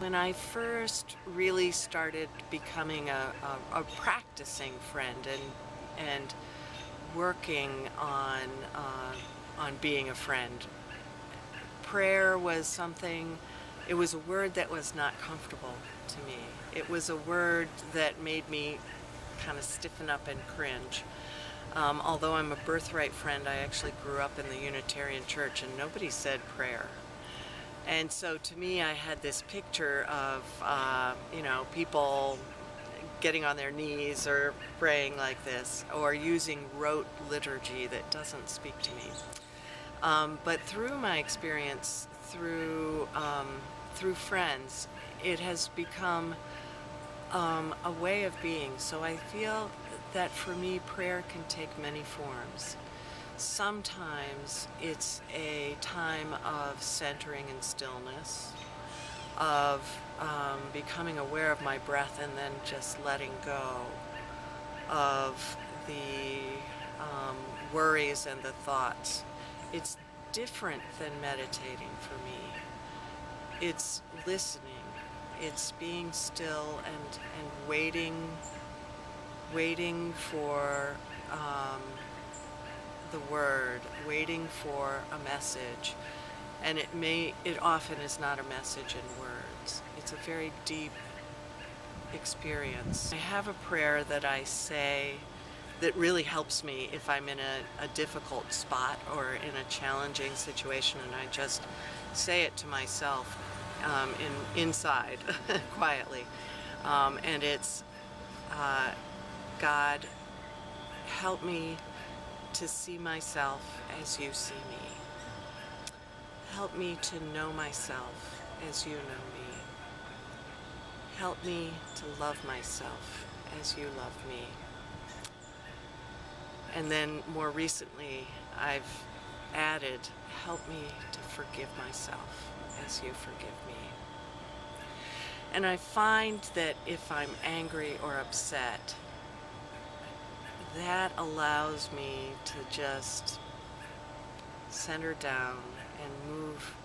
When I first really started becoming a practicing friend and working on being a friend, prayer was something. It was a word that was not comfortable to me. It was a word that made me kind of stiffen up and cringe. Although I'm a birthright friend, I actually grew up in the Unitarian Church and nobody said prayer. And so to me, I had this picture of, people getting on their knees or praying like this or using rote liturgy that doesn't speak to me. But through my experience, through friends, it has become a way of being. So I feel that for me, prayer can take many forms. Sometimes it's a time of centering and stillness, of becoming aware of my breath and then just letting go of the worries and the thoughts. It's different than meditating for me. It's listening. It's being still and waiting for the word, waiting for a message. And it often is not a message in words. It's a very deep experience. I have a prayer that I say that really helps me if I'm in a difficult spot or in a challenging situation, and I just say it to myself inside quietly. And it's, God, help me to see myself as you see me. Help me to know myself as you know me. Help me to love myself as you love me. And then more recently, I've added, help me to forgive myself as you forgive me. And I find that if I'm angry or upset, that allows me to just center down and move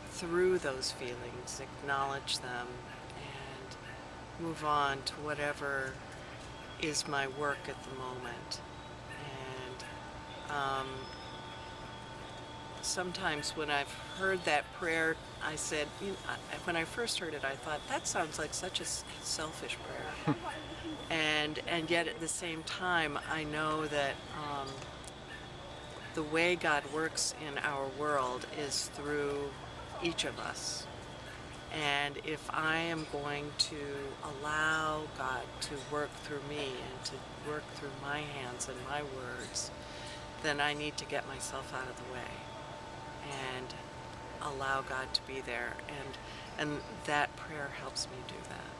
through those feelings, acknowledge them, and move on to whatever is my work at the moment. And sometimes when I've heard that prayer, I said, when I first heard it, I thought, that sounds like such a selfish prayer. And yet at the same time, I know that the way God works in our world is through each of us. And if I am going to allow God to work through me and to work through my hands and my words, then I need to get myself out of the way and allow God to be there. And that prayer helps me do that.